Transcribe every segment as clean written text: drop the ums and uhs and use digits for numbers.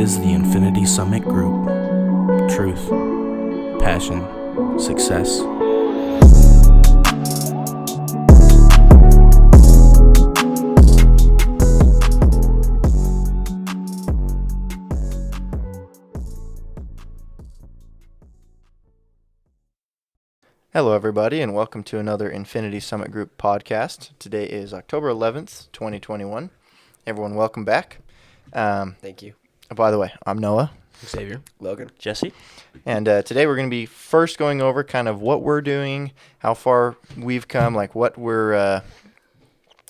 This is the Infinity Summit Group. Truth, passion, success. Hello, everybody, and welcome to another Infinity Summit Group podcast. Today is October 11th, 2021. Everyone, welcome back. Thank you. By the way, I'm Noah. Xavier. Logan. Jesse. And today we're going to be first going over kind of what we're doing, how far we've come, like what kind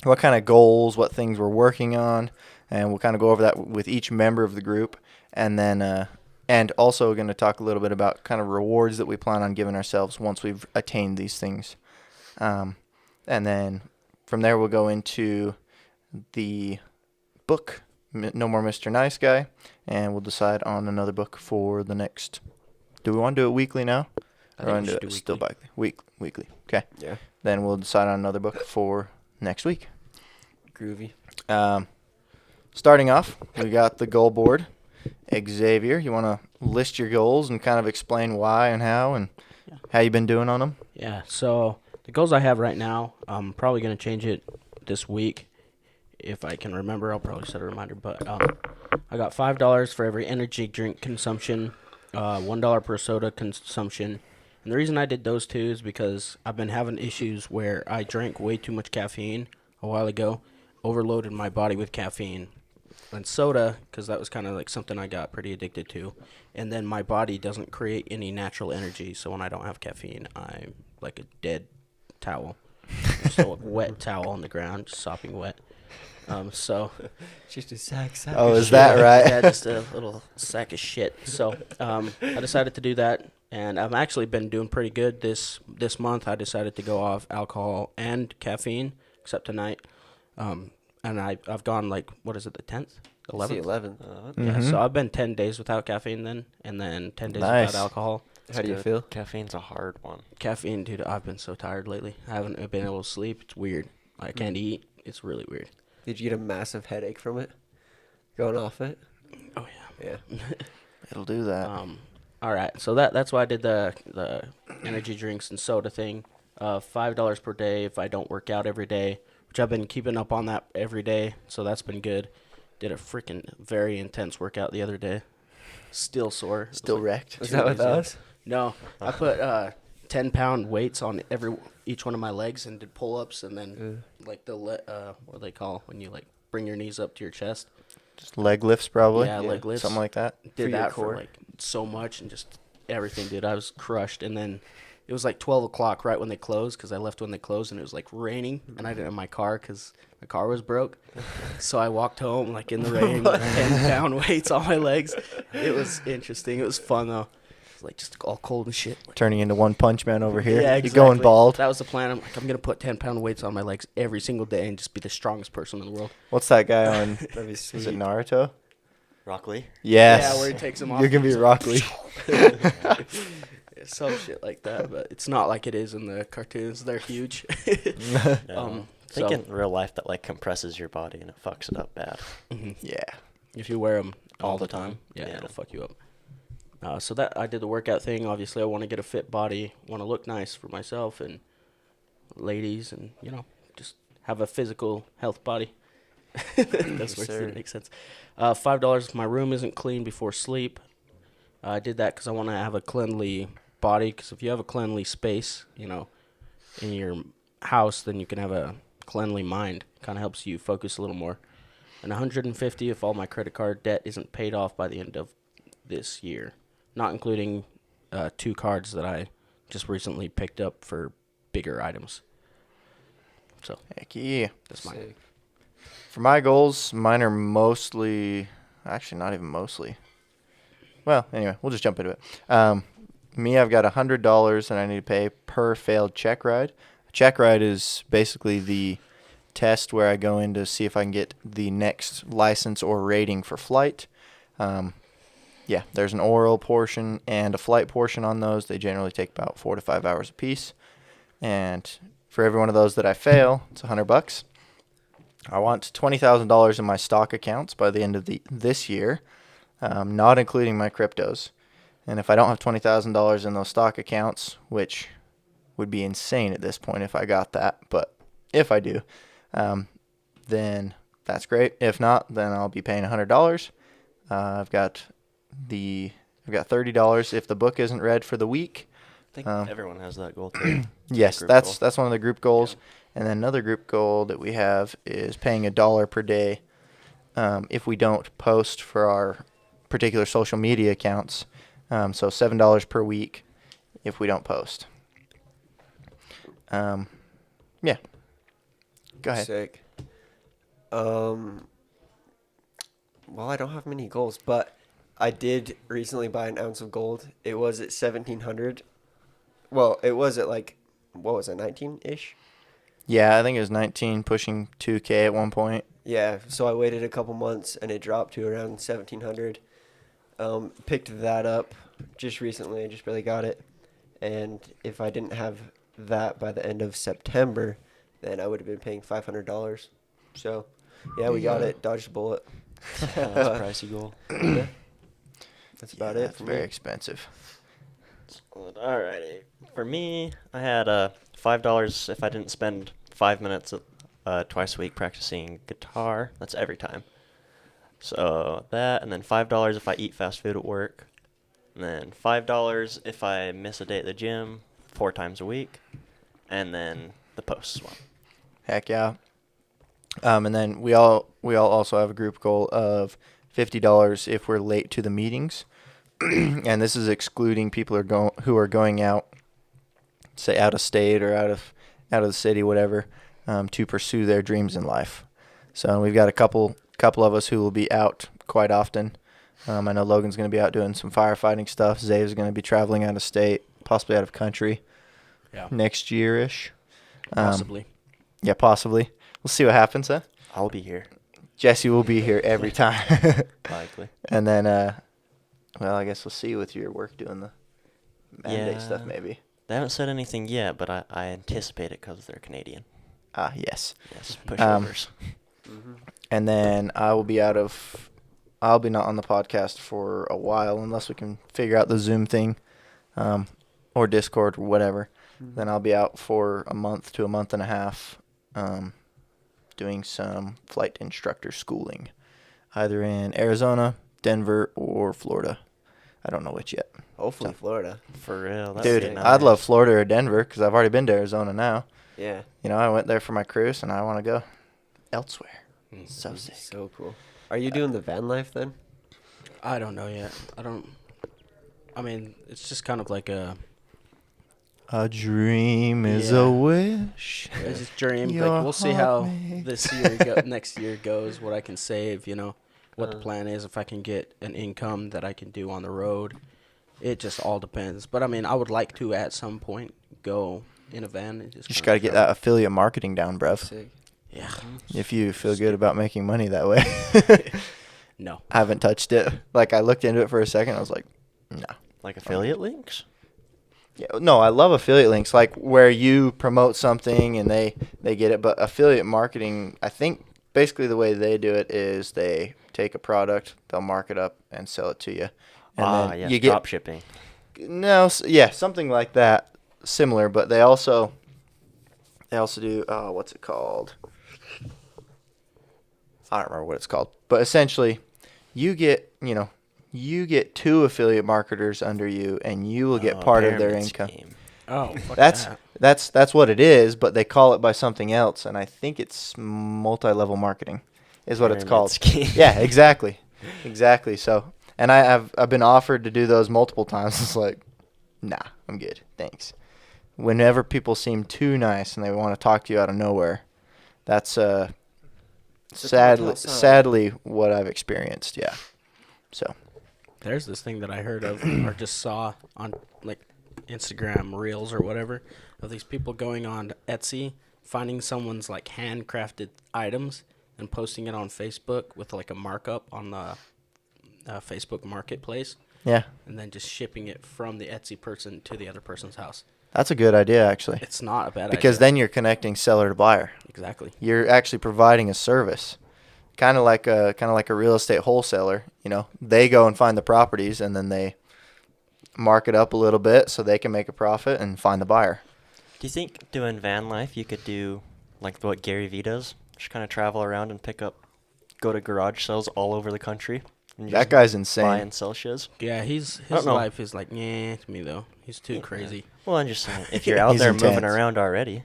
of goals, what things we're working on, and we'll kind of go over that with each member of the group. And then and also going to talk a little bit about kind of rewards that we plan on giving ourselves once we've attained these things. And then from there we'll go into the book, No More Mr. Nice Guy, and we'll decide on another book for the next. Do we want to do it weekly now? I think we should do it still weekly. Weekly. Okay. Yeah. Then we'll decide on another book for next week. Groovy. Starting off, we got the goal board. Xavier, you want to list your goals and kind of explain why and how and how you've been doing on them? Yeah, so the goals I have right now, I'm probably going to change it this week. If I can remember, I'll probably set a reminder. But I got $5 for every energy drink consumption, $1 per soda consumption. And the reason I did those two is because I've been having issues where I drank way too much caffeine a while ago, overloaded my body with caffeine and soda, because that was kind of like something I got pretty addicted to. And then my body doesn't create any natural energy, so when I don't have caffeine, I'm like a dead towel. Just a wet towel on the ground, just sopping wet. So Just a sack. Oh, is that right? yeah, just a little sack of shit. So I decided to do that, and I've actually been doing pretty good this month. I decided to go off alcohol and caffeine, except tonight. And I've gone like, what is it, the 10th? 11th? 11th. Yeah, so I've been 10 days without caffeine then, and then 10 days Nice. without alcohol. How do you feel? Caffeine's a hard one. Caffeine, dude, I've been so tired lately. I haven't been able to sleep. It's weird. I can't eat. It's really weird. Did you get a massive headache from it? Going off it? Oh, yeah. Yeah. It'll do that. All right, so that's why I did the energy drinks and soda thing. $5 per day if I don't work out every day, which I've been keeping up on that every day, so that's been good. Did a freaking very intense workout the other day. Still sore. Still wrecked. Was that with us? No, I put 10-pound weights on each one of my legs and did pull-ups, and then like what do they call when you like bring your knees up to your chest? Just leg lifts, probably. Yeah, leg lifts. Something like that. Did your that core? for like so much and just everything, dude. I was crushed, and then it was like 12 o'clock right when they closed, because I left when they closed, and it was like raining, and I didn't have my car because my car was broke. So I walked home like in the rain with 10-pound weights on my legs. It was interesting. It was fun though. It was like just all cold and shit. Turning into One Punch Man over here. Yeah, You're exactly. going bald. That was the plan. I'm gonna put 10-pound weights on my legs every single day and just be the strongest person in the world. What's that guy on? That'd be Is sweet. it Naruto? Rock Lee. Yes. Yeah, where he takes them off. You're going to be Rock Lee. Yeah, some shit like that, but it's not like it is in the cartoons. They're huge. I think in real life that like compresses your body and it fucks it up bad. Yeah. If you wear them all the time. time, yeah, Yeah. it'll fuck you up. So that I did the workout thing. Obviously, I want to get a fit body, want to look nice for myself and ladies, and just have a physical health body. That's what it makes sense. $5. My room isn't clean before sleep. I did that because I want to have a cleanly body. Because if you have a cleanly space, in your house, then you can have a cleanly mind. Kind of helps you focus a little more. And $150 if all my credit card debt isn't paid off by the end of this year, not including 2 cards that I just recently picked up for bigger items. So Heck yeah. that's mine. Sick. For my goals, mine are mostly, actually not even mostly. Well, anyway, we'll just jump into it. I've got $100 that I need to pay per failed check ride. A check ride is basically the test where I go in to see if I can get the next license or rating for flight. There's an oral portion and a flight portion on those. They generally take about 4 to 5 hours apiece. And for every one of those that I fail, it's $100. I want $20,000 in my stock accounts by the end of this year. not including my cryptos. And if I don't have $20,000 in those stock accounts, which would be insane at this point if I got that, but if I do, then that's great. If not, then I'll be paying $100. I've got $30 if the book isn't read for the week. I think everyone has that goal too. Yes, that's one of the group goals. Yeah. And then another group goal that we have is paying $1 per day if we don't post for our particular social media accounts. So $7 per week if we don't post. Yeah. Go ahead. Sick. Well, I don't have many goals, but I did recently buy an ounce of gold. It was at 1,700. Well, it was at like, what was it, 19-ish? Yeah, I think it was 19, pushing 2K at one point. Yeah, so I waited a couple months and it dropped to around 1,700. Picked that up just recently. I just barely got it. And if I didn't have that by the end of September, then I would have been paying $500. So, yeah, we got it. Dodged a bullet. That's a pricey goal. Yeah. That's about it. It's very expensive. Alrighty. For me, I had $5 if I didn't spend 5 minutes twice a week practicing guitar. That's every time. So that, and then $5 if I eat fast food at work. And then $5 if I miss a day at the gym 4 times a week. And then the posts one. Heck yeah. And then we all also have a group goal of $50 if we're late to the meetings. And this is excluding people who are going out, say out of state or out of the city, whatever, to pursue their dreams in life. So we've got a couple of us who will be out quite often. I know Logan's going to be out doing some firefighting stuff. Zave's going to be traveling out of state, possibly out of country. Yeah. Next year-ish. Possibly. Yeah, possibly. We'll see what happens, huh? I'll be here. Jesse will be here every time. Likely. And then, well, I guess we'll see with your work doing the mandate stuff, maybe. They haven't said anything yet, but I anticipate it because they're Canadian. Yes. Yes, pushovers. And then I'll be not on the podcast for a while unless we can figure out the Zoom thing, or Discord or whatever. Then I'll be out for a month to a month and a half, doing some flight instructor schooling, either in Arizona, Denver, or Florida. I don't know which yet. Hopefully Florida. For real. Dude, I'd love Florida or Denver because I've already been to Arizona now. Yeah. I went there for my cruise, and I want to go elsewhere. So sick. So cool. Are you doing the van life then? I don't know yet. I mean, it's just kind of like a dream is a wish. It's just a dream. Your Like, we'll see how heart this year next year goes, what I can save, what the plan is, if I can get an income that I can do on the road. It just all depends. But, I mean, I would like to, at some point, go in a van. And just got to get that affiliate marketing down, bruv. Sick. Yeah. If you feel good about making money that way. No. I haven't touched it. Like, I looked into it for a second. I was like, no. Like affiliate links? Yeah, no, I love affiliate links, like where you promote something and they get it. But affiliate marketing, I think basically the way they do it is they take a product, they'll mark it up and sell it to you. And then you get drop shipping. No, yeah, something like that, similar. But they also do what's it called? I don't remember what it's called. But essentially, you get 2 affiliate marketers under you, and you will get part of their income. Scheme. Oh, fuck That's what it is, but they call it by something else, and I think it's multi-level marketing is what it's called. Scheme. Yeah, exactly. So, and I've been offered to do those multiple times. It's like, nah, I'm good, thanks. Whenever people seem too nice and they want to talk to you out of nowhere, that's sadly what I've experienced. Yeah. So. There's this thing that I heard of or just saw on like Instagram Reels or whatever of these people going on Etsy, finding someone's like handcrafted items and posting it on Facebook with like a markup on the Facebook Marketplace. Yeah. And then just shipping it from the Etsy person to the other person's house. That's a good idea, actually. It's not a bad idea. Because then you're connecting seller to buyer. Exactly. You're actually providing a service. kind of like a real estate wholesaler. You know, they go and find the properties, and then they mark it up a little bit so they can make a profit and find the buyer. Do you think doing van life you could do like what Gary Vee does? Just kind of travel around and go to garage sales all over the country. And That just guy's buy insane. and sell shiz. Yeah, I his don't know. life is like, to me, though. He's too crazy. Well, I'm just saying, if you're out He's there moving intense. around already,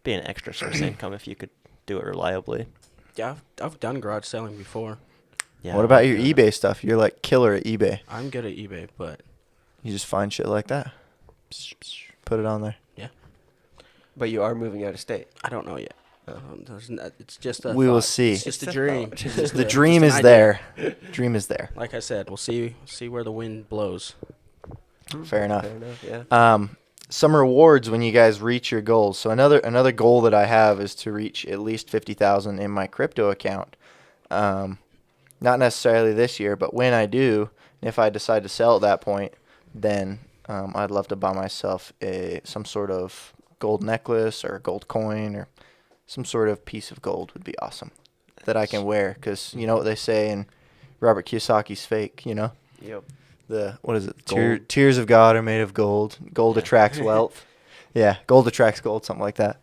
be an extra source of income if you could do it reliably. Yeah, I've done garage selling before. Yeah. What about your eBay stuff? You're like killer at eBay. I'm good at eBay, but You just find shit like that. Put it on there. But you are moving out of state. I don't know yet. It's just a We will thought. see. It's just It's a a dream. thought. It's just The a- dream just is an idea. there. Dream is there. Like I said, we'll see where the wind blows. Fair enough. Fair enough, yeah. Some rewards when you guys reach your goals. So another goal that I have is to reach at least 50,000 in my crypto account. Not necessarily this year, but when I do, if I decide to sell at that point, then I'd love to buy myself some sort of gold necklace or a gold coin or some sort of piece of gold would be awesome that I can wear, because you know what they say in Robert Kiyosaki's Fake, you know? Yep. What is it? Gold. Tears of God are made of gold. Gold attracts wealth. Yeah, gold attracts gold, something like that.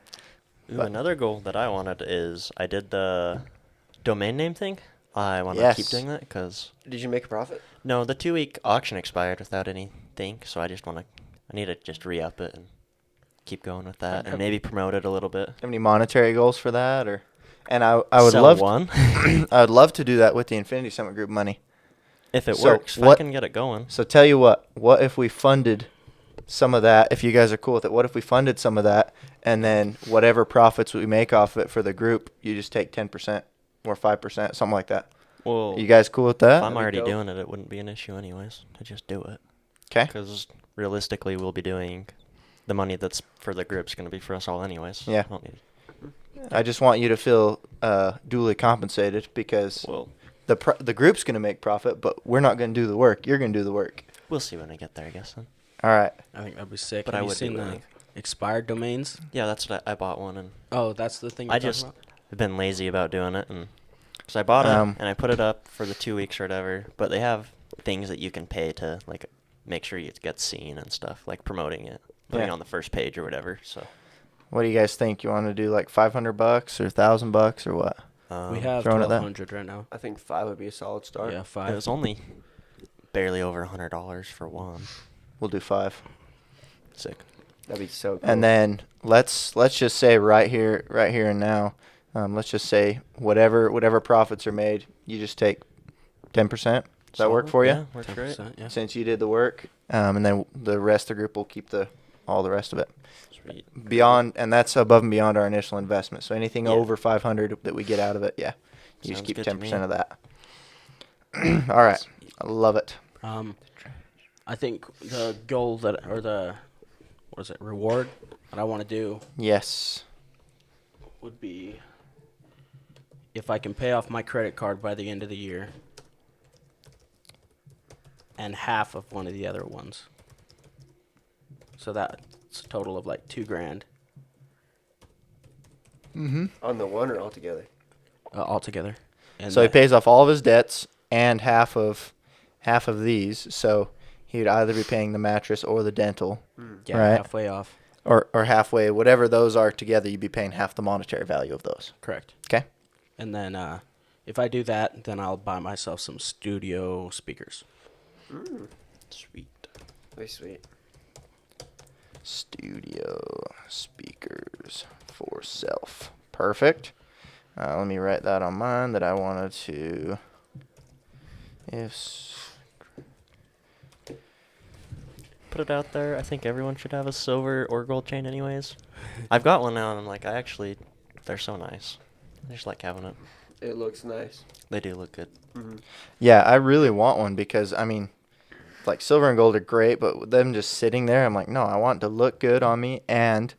Ooh, But- another goal that I wanted is I did the domain name thing. I want to Yes. keep doing that because Did you make a profit? no, the 2-week auction expired without anything, so I need to just re-up it and keep going with that, and maybe promote it a little bit. Have any monetary goals for that, or? And I would Sell love one I would love to do that with the Infinity Summit Group money. if it So works. If I what- can get it going. So tell you what if we funded some of that, if you guys are cool with it, what if we funded some of that, and then whatever profits we make off of it for the group, you just take 10% or 5%, something like that. Well, You guys cool with if that? I'm already dope. doing it, it wouldn't be an issue anyways to just do it. Okay. Because realistically, we'll be doing the money that's for the group's going to be for us all anyways. Yeah. I don't need. I just want you to feel duly compensated, because Well, the group's going to make profit, but we're not going to do the work. You're going to do the work. we'll see when I get there, I guess then. All right. I think that'd be sick. But Have I you would be seen the willing. expired domains? Yeah, that's what I bought one, and Oh, that's the thing. You're I talking just about? have been lazy about doing it, and so I bought it and I put it up for the 2 weeks or whatever. But they have things that you can pay to like make sure it gets seen and stuff, like promoting it, putting it Yeah. on the first page or whatever. So What do you guys think? You want to do like $500 or $1,000 or what? We have throwing at that. 1,200 right now. I think 5 would be a solid start. Yeah, it 5. was only barely over $100 for one. We'll do 5. Sick. That'd be so cool. And then let's just say right here and now, let's just say whatever profits are made, you just take 10%. Does that work for you? Yeah, works great. 10%, yeah. Since you did the work, and then the rest of the group will keep all the rest of it. Sweet. Beyond, and that's above and beyond our initial investment. So anything Yeah. over 500 that we get out of it, yeah, you just Sounds keep good to 10% me. of that. All right, I love it. I think the goal reward that I want to do Yes. would be if I can pay off my credit card by the end of the year and half of one of the other ones. So that's a total of like $2,000 On the one or altogether? altogether. And So he that- pays off all of his debts and half of these. So he would either be paying the mattress or the dental, yeah, right. halfway off. or halfway, whatever those are together. You'd be paying half the monetary value of those. Correct. Okay. And then if I do that, then I'll buy myself some studio speakers. Sweet. Very sweet. Studio speakers for self. Perfect. Let me write that on mine that I wanted to. Put it out there. I think everyone should have a silver or gold chain anyways. I've got one now, and I'm like, they're so nice. I just like having it. It looks nice. They do look good. Yeah, I really want one, because I mean, like silver and gold are great, but with them just sitting there, I'm like, no, I want it to look good on me and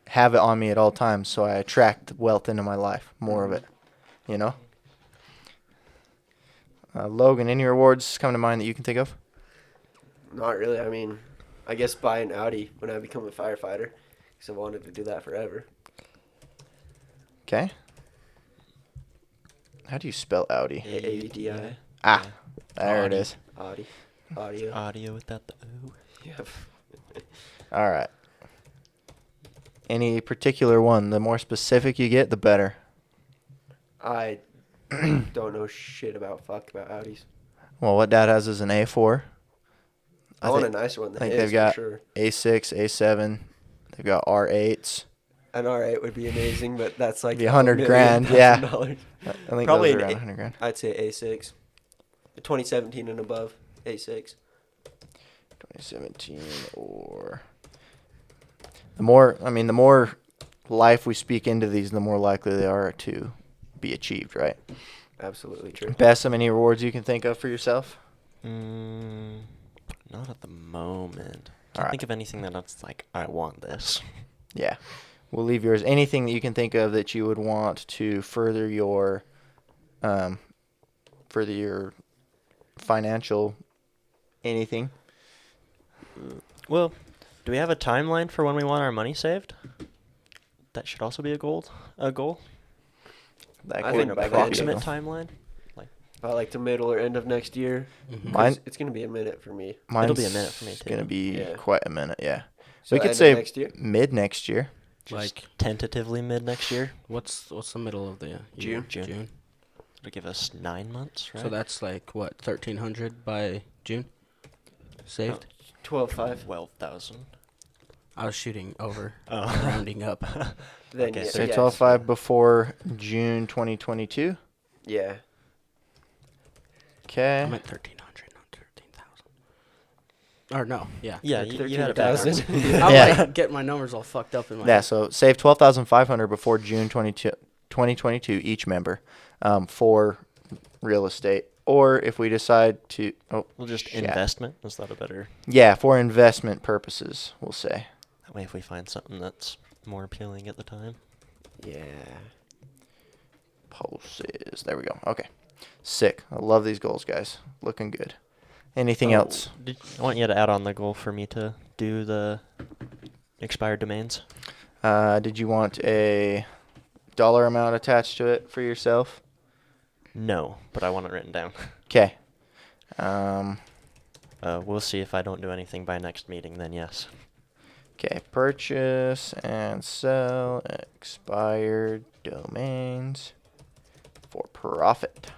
have it on me at all times, so I attract wealth into my life, more of it, you know. Logan, any rewards come to mind that you can think of? Not really. I mean, I guess buy an Audi when I become a firefighter, because I wanted to do that forever. Okay. How do you spell Audi? AUDI. Ah, Yeah. there it Audi. is. Audio. Audio without the O. Yep. All right. Any particular one? The more specific you get, the better. I don't know shit about Audis. Well, what Dad has is an A4. I want a nicer one I than think his they've got for sure. A6, A7. They've got R8s. An R8 would be amazing, but that's like Be $100,000, yeah. $1,000. I think Probably those are an around 100 grand. I'd say A6. 2017 and above, A6. 2017 or the more life we speak into these, the more likely they are to be achieved, right? Absolutely true. Best of any rewards you can think of for yourself? Not at the moment. Can't Alright. think of anything that's like, I want this. Yeah. We'll leave yours. Anything that you can think of that you would want to further your financial anything? Well, do we have a timeline for when we want our money saved? That should also be a goal. That I could think be by a then, Approximate goal. timeline. About like the middle or end of next year. Mhm. 'Cause Mine- it's going to be a minute for me. Mine's be a minute for me, too. Gonna be Yeah. quite a minute, yeah. So we could end of say next year? mid next year. Just Like, tentatively mid next year. what's the middle of the year? June. June. It'll give us 9 months, right? So that's like what, 1,300 by June? Saved. 12.5. 12,000. I was shooting over, Oh. rounding up. Then Okay. yeah, Say yes. 12.5 before June 2022. Yeah. Okay. I'm at 1,300, not 13,000. Or no, yeah. Yeah, you had a bad 13,000. number. I'm Yeah. like getting my numbers all fucked up in my Yeah, head. so save 12,500 before June 2022 each member for real estate. Or if we decide to, We'll just yeah. investment. Is that a better? Yeah, for investment purposes, we'll say. That way, if we find something that's more appealing at the time. Yeah. Pulses. There we go. Okay. Sick. I love these goals, guys. Looking good. Anything Oh, else? I want you to add on the goal for me to do the expired domains. Did you want a dollar amount attached to it for yourself? No, but I want it written down. Okay. We'll see if I don't do anything by next meeting. Then yes. Okay. Purchase and sell expired domains for profit.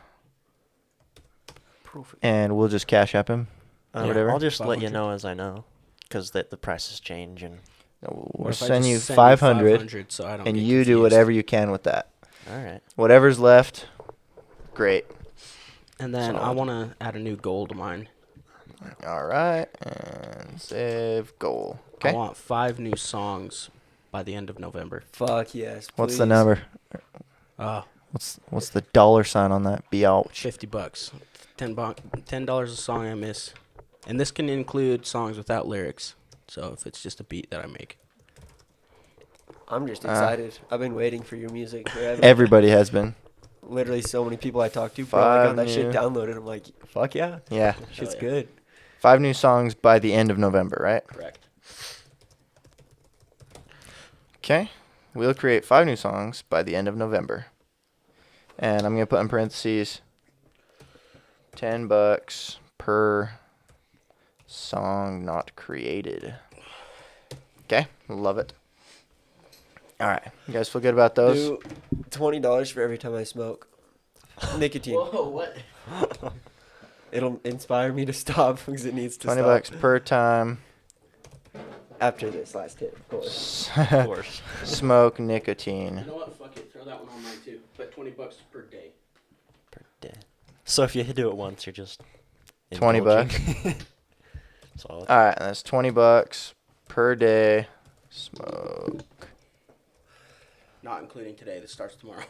And we'll just cash up him. whatever. I'll just let you 500. know as I know, because the prices change and. We'll What if I send just you send 500, so I don't and get you do confused? whatever you can with that. All right. Whatever's left, great. And then I Solid. want to add a new goal to mine. All right, and save goal. I Okay. want 5 new songs by the end of November. Fuck yes. What's the please. number? Uh, What's the dollar sign on that? Ouch. $50. $10 a song I miss. And this can include songs without lyrics. So if it's just a beat that I make. I'm just excited. I've been waiting for your music forever. Everybody has been. Literally, so many people I talk to, bro, I got 5 that shit new- downloaded. I'm like, fuck yeah, Yeah. shit's yeah. good. 5 new songs by the end of November, right? Correct. Okay. We'll create 5 new songs by the end of November. And I'm going to put in parentheses $10 per song not created. Okay. Love it. All right. You guys feel good about those? Do $20 for every time I smoke. Nicotine. Whoa, what? It'll inspire me to stop because it needs to stop. $20 per time. After this last hit, of course. Of course. Smoke You nicotine. know what? Fuck it. Throw that one on mine too. But $20 per day. Per day. So if you do it once, you're just. $20 indulging. Solid. All right. And that's $20 per day. Smoke. Not including today. This starts tomorrow.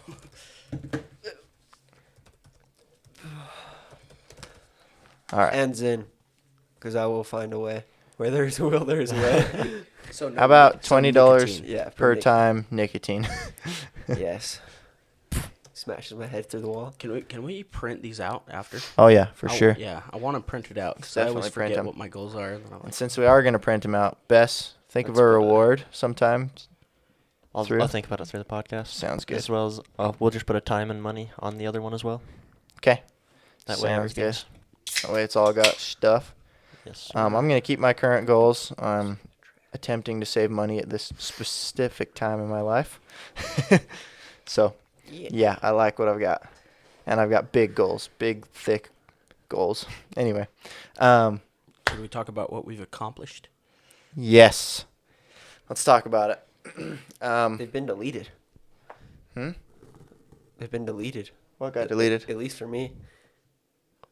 All right. And Zen, because I will find a way. Where there's a will, there's a way. So no How about nic- so $20 nicotine. Yeah, per Nick. time nicotine? Yes. Smashes my head through the wall. Can we print these out after? Oh, yeah, for I- sure. Yeah, I want to print it out because I always Definitely print forget 'em. what my goals are. And then I'm And like, since we are going to print them out, Bess, think That's of a a good idea. reward sometime. I'll think about it through the podcast. Sounds good. As well as we'll just put a time and money on the other one as well. Okay. That way Sounds good. everything's. That way it's all got stuff. Yes. I'm going to keep my current goals. I'm attempting to save money at this specific time in my life. So, yeah, I like what I've got. And I've got big goals, big, thick goals. Anyway. Should we talk about what we've accomplished? Yes. Let's talk about it. They've been deleted. They've been deleted. What got deleted? At least for me.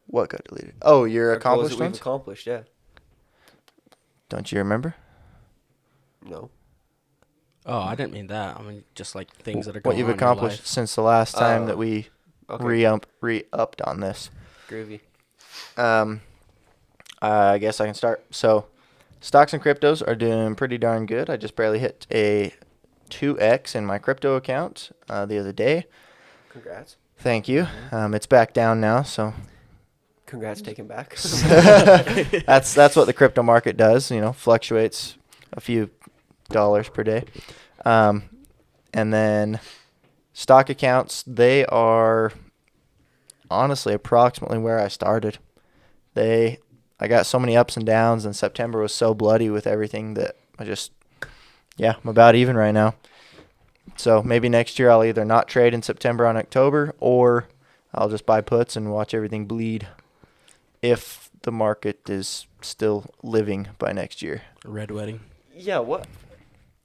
What got deleted? Oh, your Our goals that accomplishments? we've accomplished, yeah. Don't you remember? No. Oh, I didn't mean that. I mean just like things that are What going you've on accomplished in since the last time that Oh, we Okay. re-upped on this. Groovy. I guess I can start. So, stocks and cryptos are doing pretty darn good. I just barely hit a 2x in my crypto account the other day. Congrats. Thank you. It's back down now, so Congrats taken back. that's what the crypto market does. Fluctuates a few dollars per day. And then stock accounts, they are honestly approximately where I started. I got so many ups and downs, and September was so bloody with everything that I'm about even right now. So maybe next year I'll either not trade in September on October, or I'll just buy puts and watch everything bleed if the market is still living by next year. Red wedding. Yeah, what?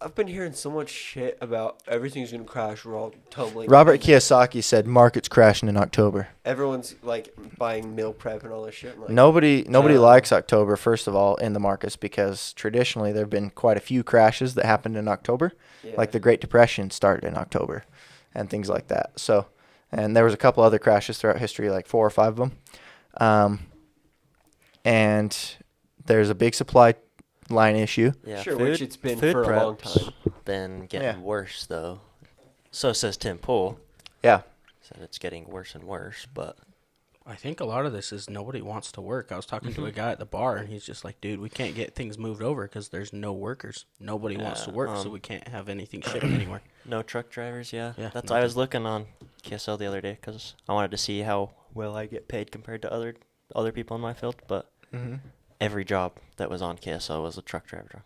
I've been hearing so much shit about everything's going to crash. We're all tumbling. Robert Kiyosaki said market's crashing in October. Everyone's like buying meal prep and all this shit. Like, Nobody Yeah. likes October, first of all, in the markets, because traditionally there have been quite a few crashes that happened in October. yeah. Like the Great Depression started in October and things like that. So, and there was a couple other crashes throughout history, like 4 or 5 of them. And there's a big supply line issue. Yeah, Sure, which it's been food for a long prep's time. been getting Yeah. worse though. So says Tim Pool. Yeah. Said it's getting worse and worse, but I think a lot of this is nobody wants to work. I was talking to a guy at the bar, and he's just like, dude, we can't get things moved over because there's no workers. Nobody wants to work, so we can't have anything shipped anywhere. no truck drivers. Yeah, Yeah, that's. nothing. I was looking on KSL the other day because I wanted to see how well I get paid compared to other people in my field. But every job that was on KSL was a truck driver job.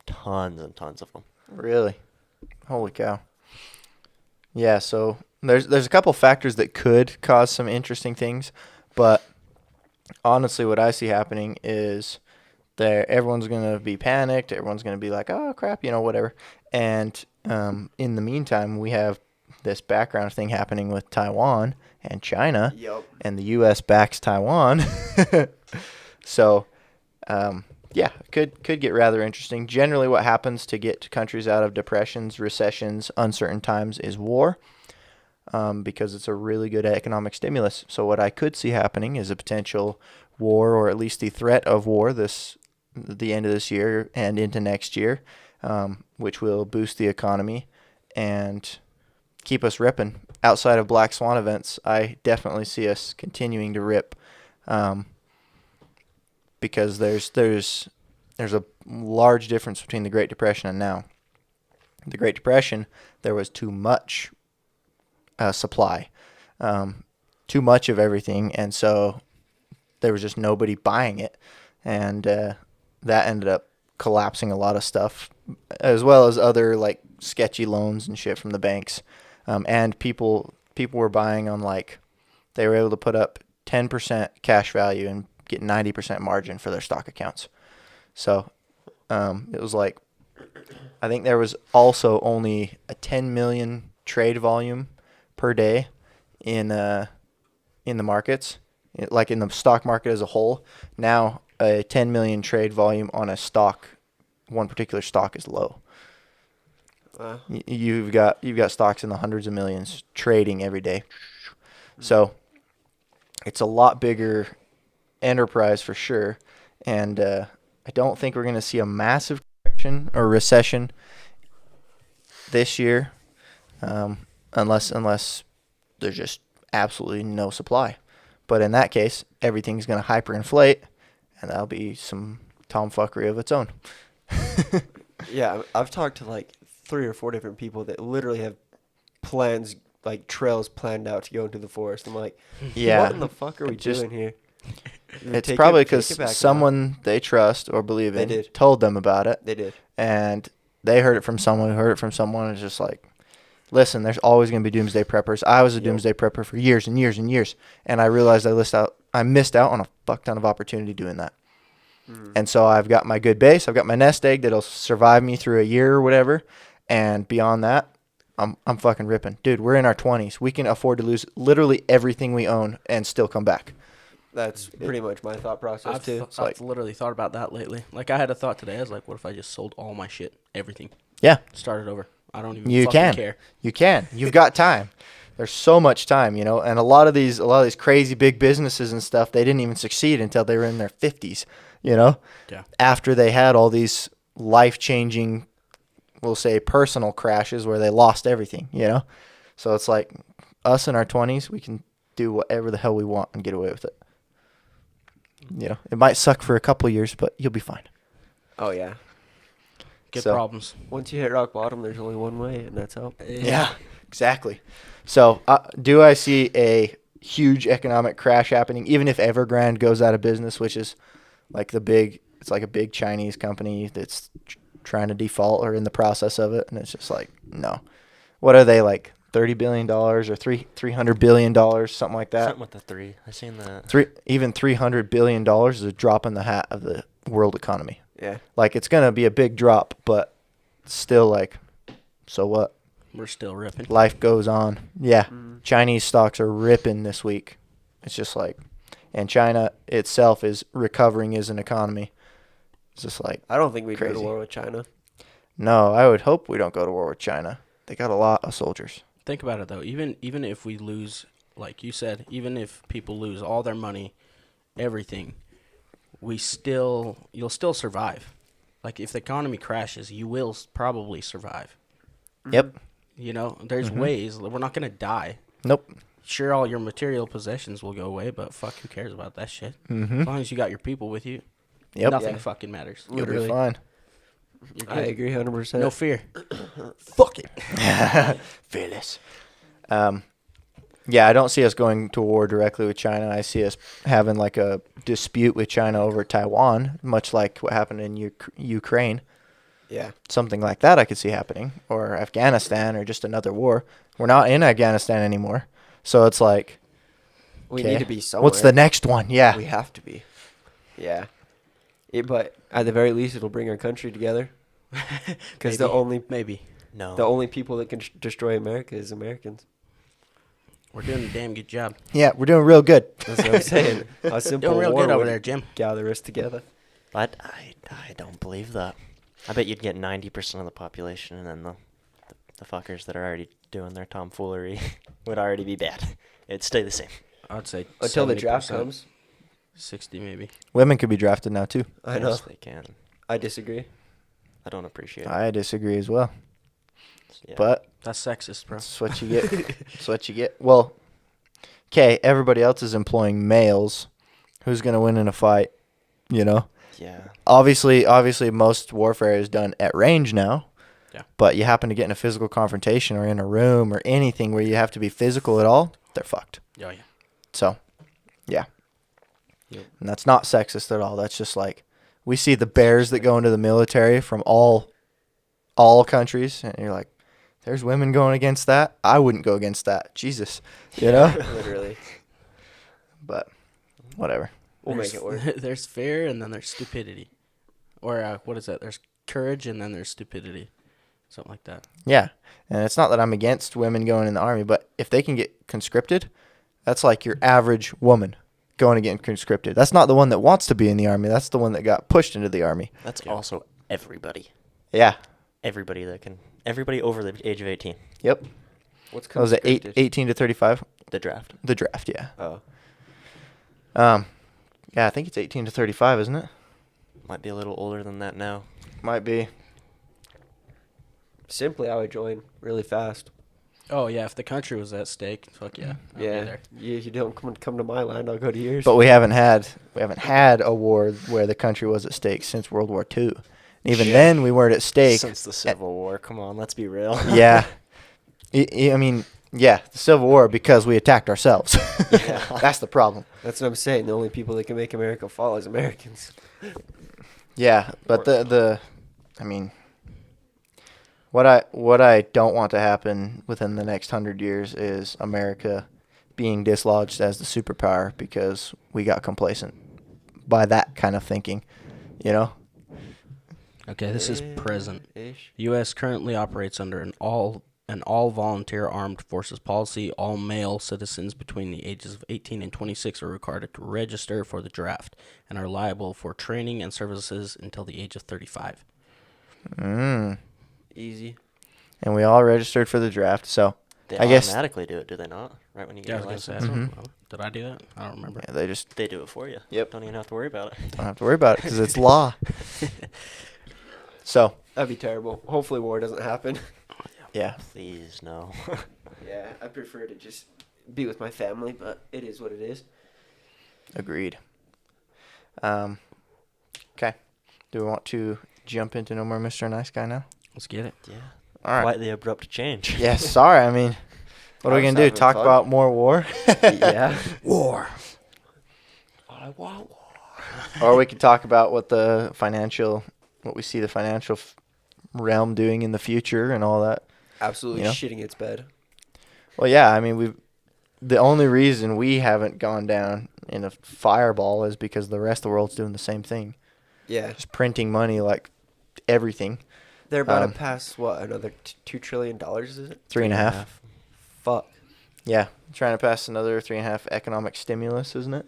Tons and tons of them. Really? Holy cow. Yeah, so there's a couple factors that could cause some interesting things, but honestly what I see happening is that everyone's going to be panicked, everyone's going to be like, "Oh crap, whatever." And in the meantime, we have this background thing happening with Taiwan and China, Yep. and the US backs Taiwan. So, yeah, could get rather interesting. Generally, what happens to get countries out of depressions, recessions, uncertain times is war, because it's a really good economic stimulus. So what I could see happening is a potential war, or at least the threat of war, the end of this year and into next year, which will boost the economy and keep us ripping. Outside of black swan events, I definitely see us continuing to rip. Because there's a large difference between the Great Depression and now. The Great Depression, there was too much supply, too much of everything, and so there was just nobody buying it, and that ended up collapsing a lot of stuff, as well as other like sketchy loans and shit from the banks, and people were buying on they were able to put up 10% cash value and get 90% margin for their stock accounts. So it was I think there was also only a 10 million trade volume per day in the markets, like in the stock market as a whole. Now a 10 million trade volume on one particular stock is low. You've got stocks in the hundreds of millions trading every day. So it's a lot bigger enterprise for sure, and I don't think we're going to see a massive correction or recession this year, unless there's just absolutely no supply. But in that case, everything's going to hyperinflate, and that'll be some tomfuckery of its own. Yeah, I've talked to 3 or 4 different people that literally have plans, like trails planned out to go into the forest. I'm like, Yeah. what in the fuck are we Just- doing here? It's Take probably it- take because it back now. someone they trust or believe They in did. told them about it, They did. and they heard it from someone who heard it from someone. It's just like, listen, there's always going to be doomsday preppers. I was a Yep. doomsday prepper for years and years and years, and I realized I missed out on a fuck ton of opportunity doing that. And so I've got my good base. I've got my nest egg that'll survive me through a year or whatever, and beyond that, I'm fucking ripping, dude. We're in our 20s. We can afford to lose literally everything we own and still come back. That's pretty much my thought process too. I've literally thought about that lately. Like, I had a thought today. I was like, what if I just sold all my shit, everything, Yeah, started over? I don't even you fucking can. care. You can. You've got time. There's so much time, you know. And a lot of these crazy big businesses and stuff, they didn't even succeed until they were in their 50s, you know. Yeah. After they had all these life-changing, we'll say, personal crashes where they lost everything, you know. So it's like us in our 20s, we can do whatever the hell we want and get away with it. You know, it might suck for a couple of years, but you'll be fine. Oh yeah. Get So- problems. Once you hit rock bottom, there's only one way, and that's up. Yeah, exactly. So, do I see a huge economic crash happening, even if Evergrande goes out of business, which is like it's like a big Chinese company that's trying to default or in the process of it, and it's just like, no. What are they, like $30 billion or $300 billion, something like that? Something with the 3. I seen that. Even $300 billion is a drop in the hat of the world economy. Yeah. Like, it's gonna be a big drop, but still, like, so what? We're still ripping. Life goes on. Yeah. Chinese stocks are ripping this week. It's just like, and China itself is recovering as an economy. It's just like, I don't think we'd go Crazy. to war with China. no, I would hope we don't go to war with China. They got a lot of soldiers. Think about it, though. Even if we lose, like you said, even if people lose all their money, everything, you'll still survive. Like, if the economy crashes, you will probably survive. Yep. You know, there's ways. We're not going to die. Nope. Sure, all your material possessions will go away, but fuck, who cares about that shit? Mm-hmm. As long as you got your people with you, Yep. nothing Yeah. fucking matters. You'll be Literally. fine. You're I good. agree 100%. No fear. Fuck it. Fearless. Yeah, I don't see us going to war directly with China. I see us having like a dispute with China over Taiwan, much like what happened in Ukraine. Yeah. Something like that I could see happening, or Afghanistan, or just another war. We're not in Afghanistan anymore, so it's like, We okay, need to be somewhere. what's the next one? Yeah, We have to be. Yeah. But at the very least, it'll bring our country together. Because Maybe. No. the only people that can destroy America is Americans. We're doing a damn good job. yeah, we're doing real good. That's what I'm saying. A simple Doing real war good over would there, Jim. gather us together. But I don't believe that. I bet you'd get 90% of the population, and then the fuckers that are already doing their tomfoolery would already be bad. It'd stay the same. I'd say Until the draft 70%. comes. 60 maybe. Women could be drafted now too. I know. Yes, they can. I disagree. I don't appreciate it. I disagree as well, Yeah. but That's sexist, bro. that's what you get. That's what you get. Well, okay, everybody else is employing males. Who's gonna win in a fight? You know. yeah. Obviously, most warfare is done at range now. Yeah. But you happen to get in a physical confrontation or in a room or anything where you have to be physical at all, they're fucked. Oh, yeah. So, yeah. Yep. And that's not sexist at all. That's just like, we see the bears that go into the military from all countries, and you're like, there's women going against that? I wouldn't go against that. Jesus. You know? Literally. But, whatever. We'll make it work. There's fear and then there's stupidity. Or what is that? There's courage and then there's stupidity. Something like that. Yeah. And it's not that I'm against women going in the army, but if they can get conscripted, that's like your average woman going to get conscripted. That's not the one that wants to be in the army. That's the one that got pushed into the army. That's also everybody. Yeah. Everybody over the age of 18. Yep. What's What was it, conscripted? 18 to 35? The draft. The draft, yeah. Oh. Yeah, I think it's 18 to 35, isn't it? Might be a little older than that now. Might be. Simply, I would join really fast. Oh, yeah. If the country was at stake, fuck yeah. I'd be Yeah. there. You don't come to my land, I'll go to yours. But we haven't had a war where the country was at stake since World War II. Even Shit. then, we weren't at stake. Since the Civil War, come on, let's be real. Yeah. I mean, yeah, the Civil War because we attacked ourselves. Yeah. That's the problem. That's what I'm saying. The only people that can make America fall is Americans. Yeah, but I mean, what I don't want to happen within the next 100 years is America being dislodged as the superpower because we got complacent by that kind of thinking, you know? Okay, this is present. Ish. U.S. currently operates under an all volunteer armed forces policy. All male citizens between the ages of 18 and 26 are required to register for the draft and are liable for training and services until the age of 35. Easy. And we all registered for the draft, so They I guess- automatically do it, do they not? Right when you Yeah, get I your was gonna license. say, I don't Mhm. know. Did I do that? I don't remember. yeah, they just They do it for you. Yep. Don't even have to worry about it. don't have to worry about it because it's law. So, That'd be terrible. Hopefully war doesn't happen. yeah. Please, no. Yeah, I prefer to just be with my family, but it is what it is. Agreed. Okay. Do we want to jump into No More Mr. Nice Guy now? Let's get it. Yeah. All right. Quite the abrupt change. Yeah, sorry. I mean, what are we I was going to do? having Talk fun. about more war? Yeah. War. I want war. Or we could talk about what we see the financial realm doing in the future and all that. Absolutely You know? shitting its bed. Well, yeah, I mean, the only reason we haven't gone down in a fireball is because the rest of the world's doing the same thing. Yeah. Just printing money like everything. They're about Um, to pass, what, another $2 trillion, is it? 3.5. Fuck. Yeah, trying to pass another 3.5 economic stimulus, isn't it?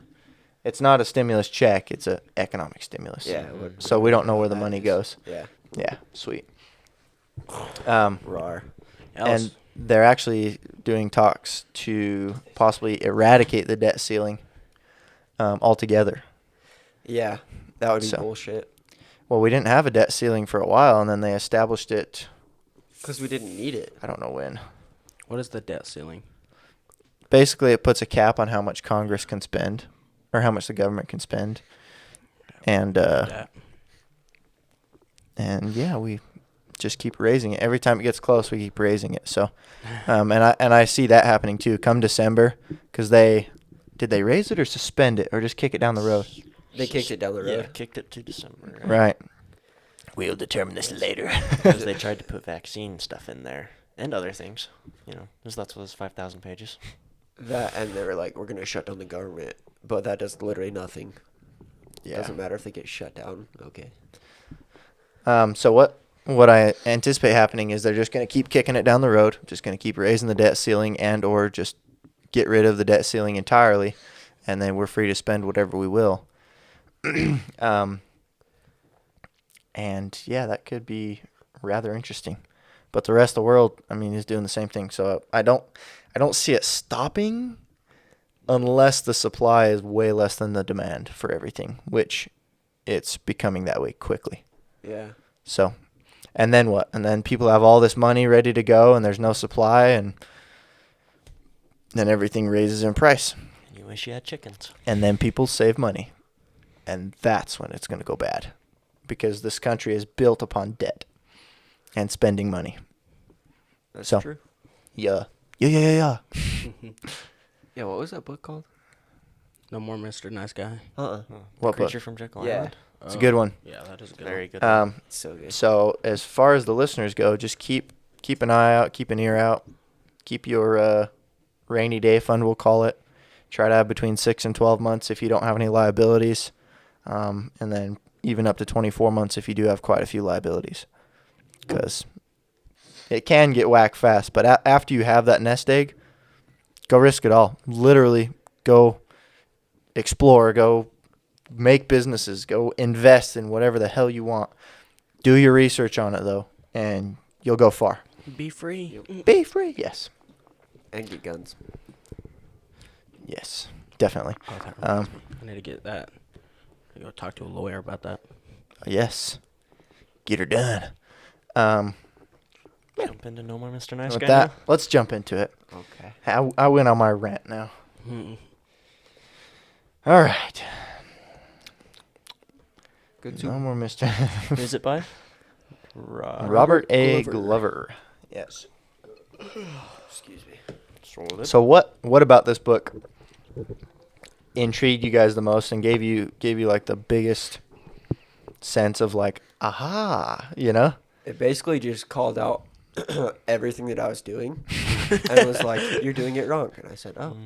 It's not a stimulus check; it's an economic stimulus. Yeah. So we don't know where the that money is. goes. Yeah. Yeah, sweet. Rar. And they're actually doing talks to possibly eradicate the debt ceiling altogether. Yeah. That would be So- bullshit. Well, we didn't have a debt ceiling for a while, and then they established it. Because we didn't need it. I don't know when. What is the debt ceiling? Basically, it puts a cap on how much Congress can spend, or how much the government can spend, and That. yeah, we just keep raising it. Every time it gets close, we keep raising it. So, and I see that happening too. Come December, because did they raise it or suspend it or just kick it down the road? They kicked it down the Yeah, road. kicked it to December. Right. We'll determine this later. Because they tried to put vaccine stuff in there and other things, because that's what was 5,000 pages. That, and they were like, we're going to shut down the government. But that does literally nothing. Yeah. Doesn't matter if they get shut down. Okay. So what I anticipate happening is they're just going to keep kicking it down the road, just going to keep raising the debt ceiling and or just get rid of the debt ceiling entirely, and then we're free to spend whatever we will. And yeah, that could be rather interesting. But the rest of the world, I mean, is doing the same thing. So I don't see it stopping unless the supply is way less than the demand for everything, which it's becoming that way quickly. Yeah. So, and then what? And then people have all this money ready to go and there's no supply, and then everything raises in price. And you wish you had chickens. And then people save money. And that's when it's going to go bad. Because this country is built upon debt and spending money. That's So- true. Yeah. Yeah. Yeah, what was that book called? No More Mr. Nice Guy. Uh-uh. What Creature book? from Jekyll Yeah. Island. It's a good one. Yeah, that is a good Very one. good. It's so good. So as far as the listeners go, just keep an eye out, keep an ear out, keep your rainy day fund, we'll call it. Try to have between 6 and 12 months if you don't have any liabilities, and then even up to 24 months if you do have quite a few liabilities, because it can get whacked fast. But after you have that nest egg, go risk it all. Literally, go explore, go make businesses, go invest in whatever the hell you want. Do your research on it, though, and you'll go far. Be free. Be free. Yes. And get guns. Yes, definitely. Oh, that reminds me. I need to get that. I go talk to a lawyer about that. Yes. Get her done. Jump into No More Mr. Nice With Guy that, now? let's jump into it. Okay. I went on my rant now. Mm-mm. All right. Good No soup. more Mr. Who's it by? Robert A. Glover. Yes. Excuse me. Just roll with it. So what about this book intrigued you guys the most and gave you like the biggest sense of like, aha, you know? It basically just called out everything that I was doing, and was like, "You're doing it wrong." And I said, "Oh,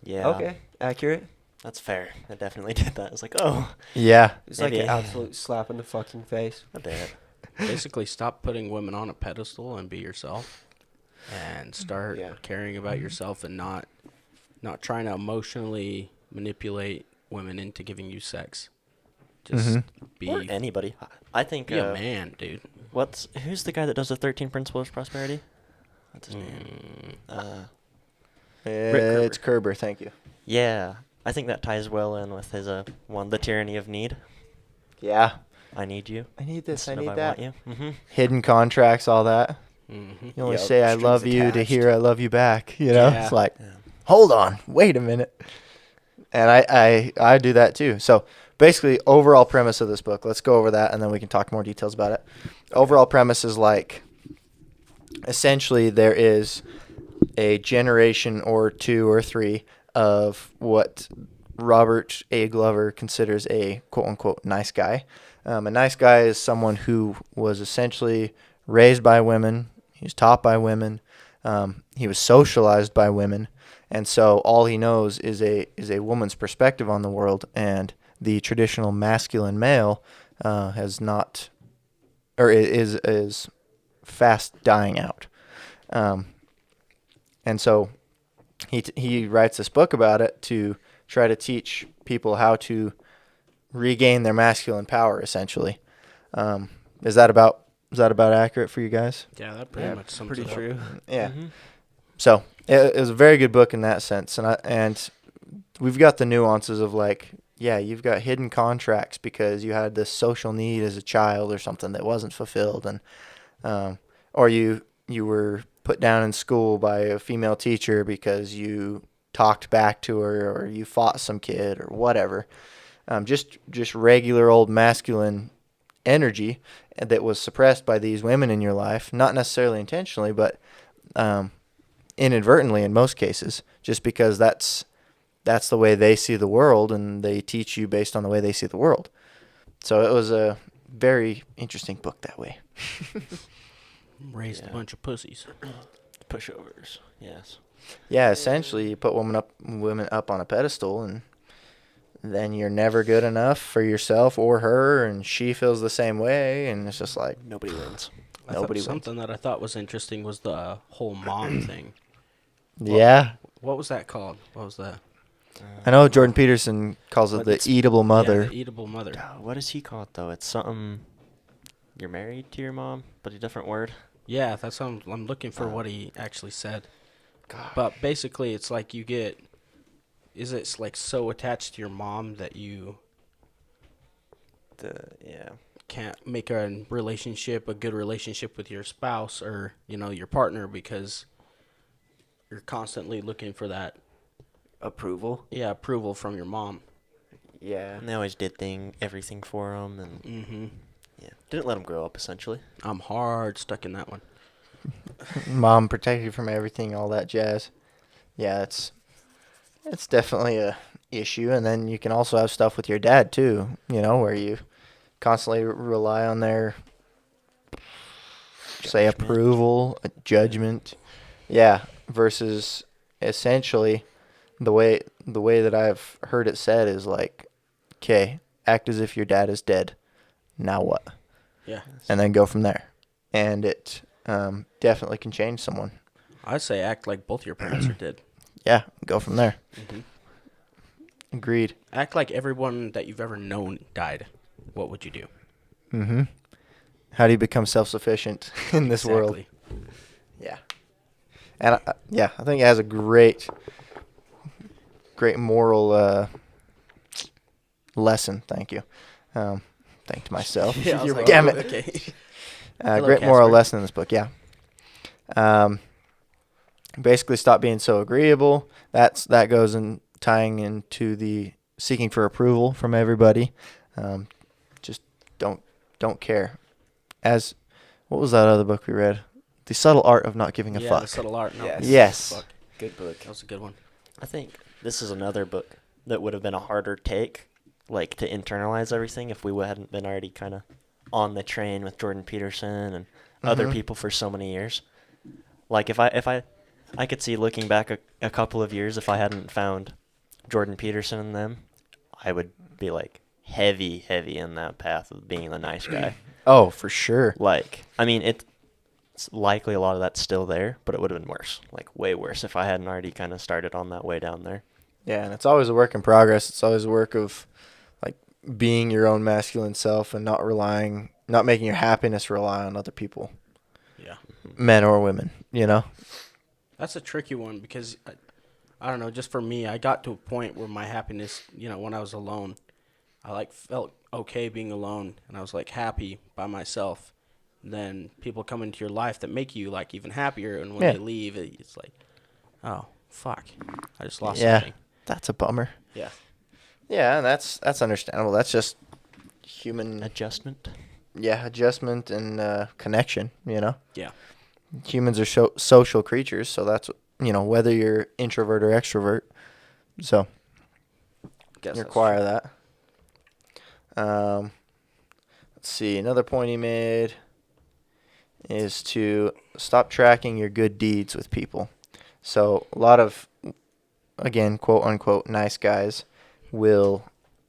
Yeah. okay, accurate." That's fair. I definitely did that. I was like, oh. Yeah. It's like Maybe. an absolute slap in the fucking face. I did. Basically, stop putting women on a pedestal and be yourself, and start Yeah. caring about yourself and not trying to emotionally manipulate women into giving you sex. Just Or be anybody. I think. be a man, dude. Who's the guy that does the 13 Principles of Prosperity? What's his name? It's Kerber, thank you. Yeah. I think that ties well in with his the tyranny of need. Yeah. I need you. I need this, I instead of need that. want you. Mm-hmm. Hidden contracts, all that. Mm-hmm. You only Yep, say I strings love you to attached. hear I love you back, you know? Yeah. It's like, Yeah. hold on, wait a minute. And I do that too. So basically, overall premise of this book, let's go over that and then we can talk more details about it. Overall premise is like, essentially there is a generation or two or three of what Robert A. Glover considers a quote-unquote nice guy. A nice guy is someone who was essentially raised by women. He was taught by women. He was socialized by women. And so all he knows is a woman's perspective on the world, and the traditional masculine male has not, or is fast dying out. And so he writes this book about it to try to teach people how to regain their masculine power, essentially. Is that about accurate for you guys? Yeah, that pretty much sums Pretty it up. true. Yeah. Mm-hmm. So it was a very good book in that sense, and we've got the nuances of like, yeah, you've got hidden contracts because you had this social need as a child or something that wasn't fulfilled, and or you were put down in school by a female teacher because you talked back to her or you fought some kid or whatever. Just regular old masculine energy that was suppressed by these women in your life, not necessarily intentionally, but inadvertently in most cases, just because that's the way they see the world, and they teach you based on the way they see the world. So it was a very interesting book that way. Raised a Yeah. bunch of pussies. Pushovers. Yes. Yeah, essentially you put women up on a pedestal, and then you're never good enough for yourself or her, and she feels the same way, and it's just like Nobody wins. Nobody wins. Something that I thought was interesting was the whole mom thing. yeah. What was that called? What was that? I know Jordan Peterson calls it But the it's- eatable mother. Yeah, the eatable mother. What does he call it though? It's something. You're married to your mom, but a different word. Yeah, that's what I'm looking for what he actually said. God. But basically, it's like you get, is it like so attached to your mom that you Yeah. can't make a good relationship with your spouse or, your partner because you're constantly looking for that, Approval. approval from your mom. Yeah. And they always did everything for him, and Mm-hmm. yeah, didn't let him grow up essentially. I'm hard stuck in that one. Mom protect you from everything, all that jazz. Yeah, it's definitely a issue. And then you can also have stuff with your dad too, where you constantly rely on their say approval, judgment. Yeah, versus essentially the way that I've heard it said is like, okay, act as if your dad is dead. Now what? Yeah. And then go from there. And it definitely can change someone. I'd say act like both your parents are dead. Yeah, go from there. Mm-hmm. Agreed. Act like everyone that you've ever known died. What would you do? Mm-hmm. How do you become self-sufficient in this world? Exactly. Yeah. And I think it has a great moral lesson. Thank you. Thanked myself. Yeah, I was like, Damn oh, it. okay. Great moral lesson in this book. Yeah. Basically, stop being so agreeable. That goes in tying into the seeking for approval from everybody. Just don't care. As What was that other book we read? The Subtle Art of Not Giving a Yeah, Fuck. The Subtle Art. No, Yes. Yes. Fuck. Good book. That was a good one. I think this is another book that would have been a harder take, like to internalize everything if we hadn't been already kind of on the train with Jordan Peterson and other Mhm. people for so many years. Like if I could see looking back a couple of years if I hadn't found Jordan Peterson and them, I would be like heavy in that path of being the nice guy. Oh, for sure. Like, I mean, it's likely a lot of that's still there, but it would have been worse, like way worse if I hadn't already kind of started on that way down there. Yeah, and it's always a work in progress. It's always a work of like being your own masculine self and not making your happiness rely on other people, Yeah. men or women, you know? That's a tricky one because, I don't know, just for me, I got to a point where my happiness, when I was alone, I like felt okay being alone and I was like happy by myself. Then people come into your life that make you like even happier, and when Yeah. they leave, it's like, oh fuck, I just lost Yeah. something. That's a bummer. Yeah. Yeah, and that's understandable. That's just human Adjustment. adjustment and connection, you know? Yeah. Humans are social creatures, so that's, whether you're introvert or extrovert. So Guess you that's require true. that. Let's see. Another point he made is to stop tracking your good deeds with people. So a lot of, again, quote unquote, nice guys will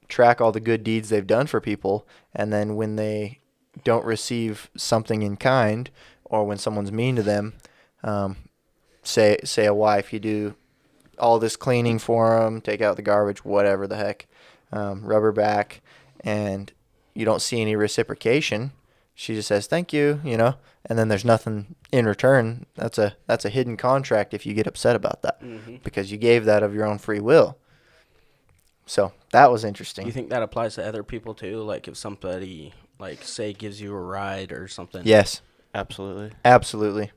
track all the good deeds they've done for people, and then when they don't receive something in kind, or when someone's mean to them, say a wife, you do all this cleaning for them, take out the garbage, whatever the heck, rub her back, and you don't see any reciprocation. She just says thank you, and then there's nothing in return. That's a hidden contract if you get upset about that, because you gave that of your own free will. So that was interesting. Do you think that applies to other people too? Like if somebody, like, say, gives you a ride or something? Yes, Absolutely. absolutely.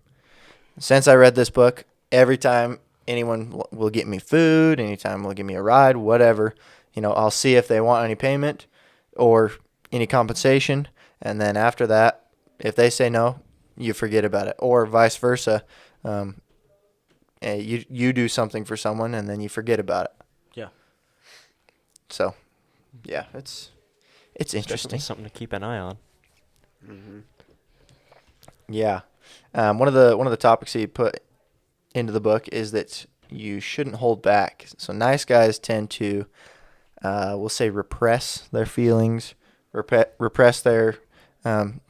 Since I read this book, every time anyone will get me food, anytime will give me a ride, whatever, I'll see if they want any payment or any compensation, and then after that, if they say no, you forget about it, or vice versa. You do something for someone and then you forget about it. Yeah. So, yeah, it's It's interesting. definitely something to keep an eye on. Mm-hmm. Yeah. One of the topics he put into the book is that you shouldn't hold back. So nice guys tend to, we'll say, repress their feelings, repress their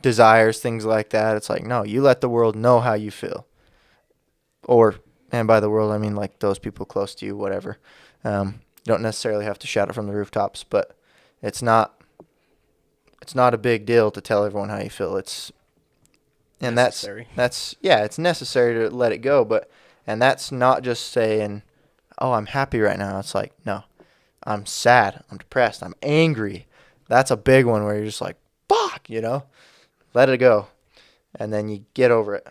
desires, things like that. It's like, no, you let the world know how you feel. And by the world, I mean like those people close to you, whatever. You don't necessarily have to shout it from the rooftops, but it's not a big deal to tell everyone how you feel. It's Necessary. it's necessary to let it go, and that's not just saying, oh, I'm happy right now. It's like, no, I'm sad, I'm depressed, I'm angry. That's a big one where you're just like, fuck, let it go, and then you get over it.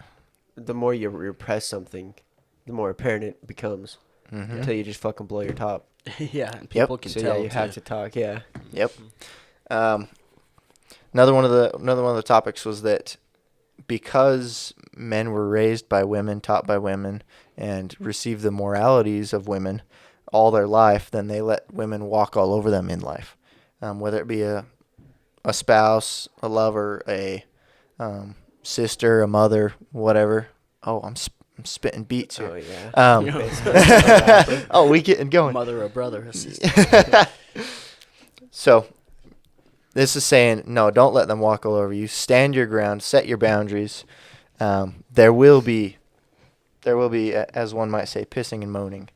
The more you repress something, the more apparent it becomes, Mm-hmm. until you just fucking blow your top. Yeah, and people can So tell. yeah, you have to talk. Yeah. Yep. Another one of the topics was that because men were raised by women, taught by women, and received the moralities of women all their life, then they let women walk all over them in life, whether it be a spouse, a lover, a sister, a mother, whatever. Oh, I'm spitting beats here. Oh yeah. Oh, we getting going. Mother or brother, a sister. So this is saying, no, don't let them walk all over you. Stand your ground. Set your boundaries. There will be, as one might say, pissing and moaning.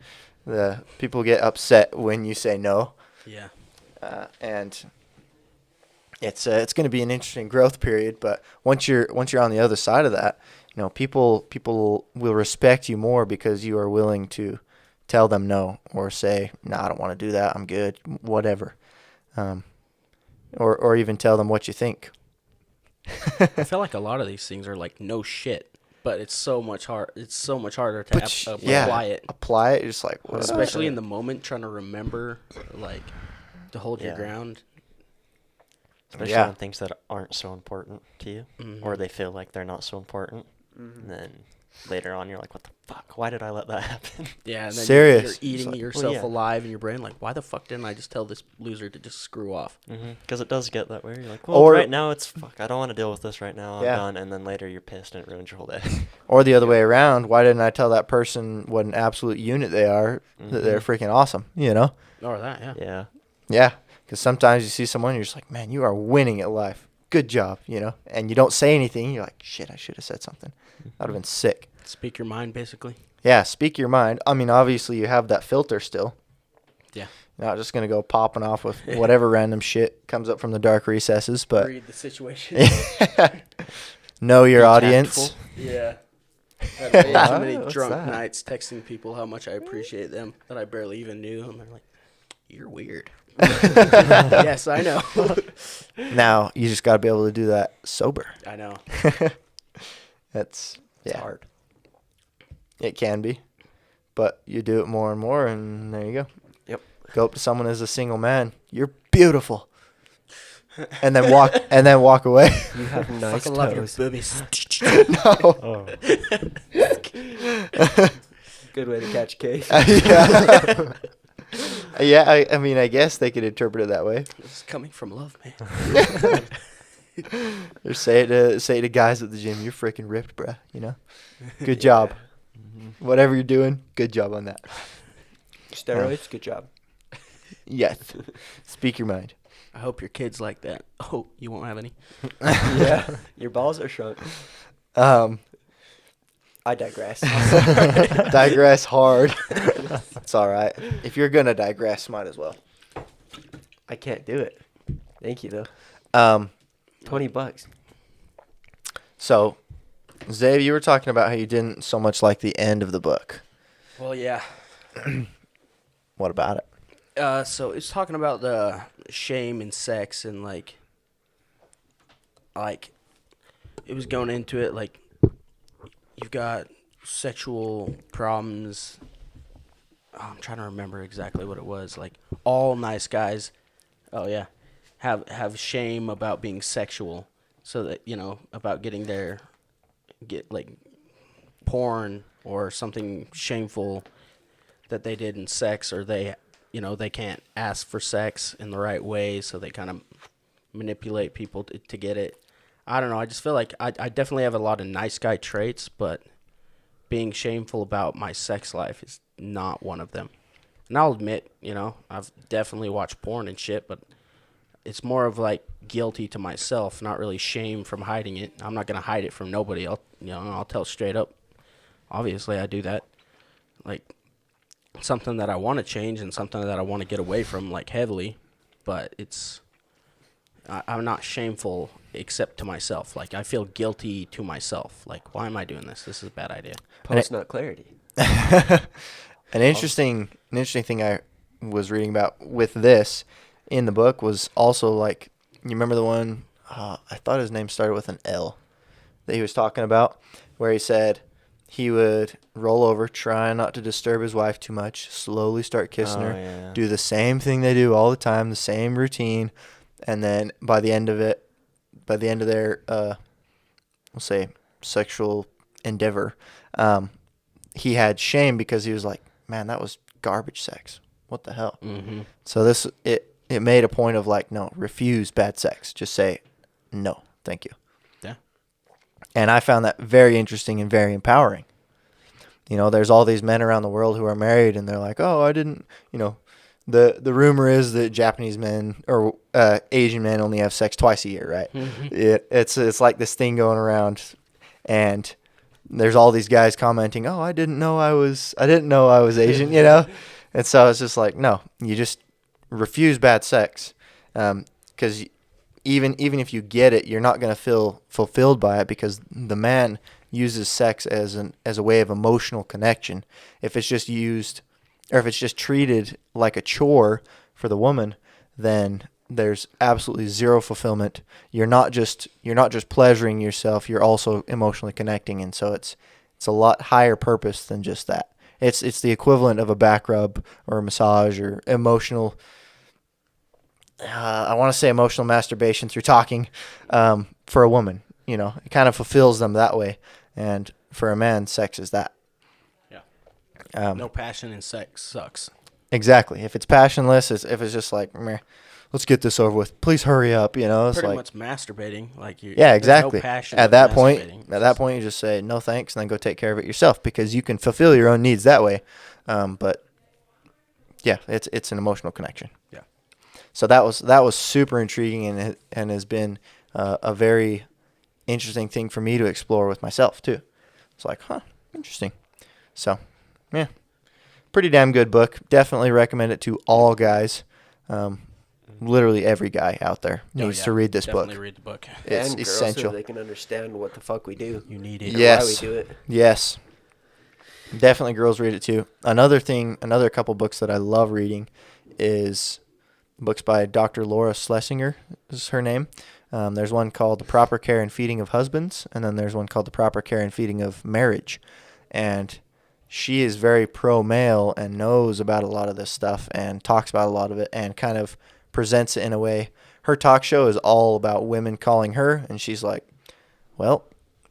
The people get upset when you say no, Yeah. and it's going to be an interesting growth period. But once you're on the other side of that, people will respect you more because you are willing to tell them no, or say, no, I don't want to do that. I'm good. Whatever. Or even tell them what you think. I feel like a lot of these things are like no shit, but it's so much harder to apply it. Apply it. Just like, what? Especially in the moment, trying to remember, like, to hold your Yeah. ground. especially Yeah. on things that aren't so important to you, Mhm. or they feel like they're not so important. And then later on, you're like, what the fuck? Why did I let that happen? Yeah, and then Serious. you're It's eating like, yourself yeah. alive in your brain. Like, why the fuck didn't I just tell this loser to just screw off? Because it does get that way. You're like, well, Or- right now it's fuck. I don't want to deal with this right now. I'm Yeah. done. And then later you're pissed and it ruins your whole day. Or the other way around. Why didn't I tell that person what an absolute unit they are? That they're Mhm. freaking awesome. You know? Or that, yeah. Yeah. Yeah. Because sometimes you see someone, you're just like, man, you are winning at life. Good job. You know? And you don't say anything. You're like, shit, I should have said something. That would have been sick. Speak your mind, basically. Yeah. Speak your mind. I mean, obviously you have that filter still. Yeah. You're not just gonna go popping off with whatever random shit comes up from the dark recesses, but Read the situation. know your Be audience. tactful. Yeah. I've had way too What? many What's drunk that? nights texting people how much I appreciate them that I barely even knew. And they're like, you're weird. Yes, I know. Now you just gotta be able to do that sober. I know. That's It's yeah, hard. it can be, but you do it more and more, and there you go. Yep. Go up to someone as a single man. You're beautiful, and then walk away. You have nice Fucking love your toes. boobies. No. Oh. Good way to catch a case. Yeah. Yeah, I mean, I guess they could interpret it that way. This is coming from love, man. Or say it to guys at the gym. You're freaking ripped, bruh. You know, good job. Whatever you're doing, good job on that. Steroids, good job. Yes, speak your mind. I hope your kid's like that. Oh, you won't have any? Yeah. Your balls are shrunk. Um, I digress. digress hard. It's all right. If you're gonna digress, might as well. I can't do it. Thank you, though. Um, $20. so, Zabe, you were talking about how you didn't so much like the end of the book. Well, yeah. What about it? So it's talking about the shame and sex and like it was going into it like you've got sexual problems. Oh, I'm trying to remember exactly what it was. Like all nice guys, have shame about being sexual, so that about get like porn or something shameful that they did in sex, or they can't ask for sex in the right way, so they kind of manipulate people to get it. I don't know. I just feel like I definitely have a lot of nice guy traits, but being shameful about my sex life is not one of them. And I'll admit, I've definitely watched porn and shit, but it's more of like guilty to myself, not really shame from hiding it. I'm not going to hide it from nobody. I'll tell straight up. Obviously, I do that. Like, something that I want to change and something that I want to get away from, like, heavily, but I'm not shameful except to myself. Like, I feel guilty to myself. Like, why am I doing this? This is a bad idea. Post nut clarity. An interesting thing I was reading about with this in the book was also like, you remember the one, I thought his name started with an L, that he was talking about, where he said he would roll over, try not to disturb his wife too much, slowly start kissing her, Yeah. do the same thing they do all the time, the same routine, and then by the end of their, we'll say, sexual endeavor, he had shame because he was like, man, that was garbage sex. What the hell? Mm-hmm. So it made a point of like, no, refuse bad sex. Just say, no, thank you. Yeah. And I found that very interesting and very empowering. There's all these men around the world who are married and they're like, oh, I didn't, the rumor is that Japanese men or Asian men only have sex twice a year, right? Mm-hmm. It's like this thing going around, and there's all these guys commenting, oh, I didn't know I was Asian, And so it's just like, no, you just refuse bad sex, because even if you get it, you're not going to feel fulfilled by it, because the man uses sex as a way of emotional connection. If it's just used, or if it's just treated like a chore for the woman, then there's absolutely zero fulfillment. You're not just pleasuring yourself, you're also emotionally connecting, and so it's a lot higher purpose than just that. It's the equivalent of a back rub or a massage or emotional I want to say emotional masturbation through talking for a woman. You know, it kind of fulfills them that way. And for a man, sex is that. Yeah. No passion in sex sucks. Exactly. If it's passionless, if it's just like, meh, let's get this over with. Please hurry up. You know, it's Pretty like much masturbating. Like you. yeah, exactly. No passion At of that point, masturbating. you just say no thanks and then go take care of it yourself because you can fulfill your own needs that way. But yeah, it's an emotional connection. Yeah. So that was super intriguing and has been a very interesting thing for me to explore with myself too. It's like, huh, interesting. So, yeah, pretty damn good book. Definitely recommend it to all guys. Literally every guy out there needs to read this book. Definitely read the book. It's and girls, essential. so they can understand what the fuck we do. You need it. And Yes. why we do it. Yes. Definitely girls read it too. Another couple books that I love reading is books by Dr. Laura Schlesinger is her name. There's one called The Proper Care and Feeding of Husbands, and then there's one called The Proper Care and Feeding of Marriage. And she is very pro-male and knows about a lot of this stuff and talks about a lot of it and kind of presents it in a way. Her talk show is all about women calling her, and she's like, well,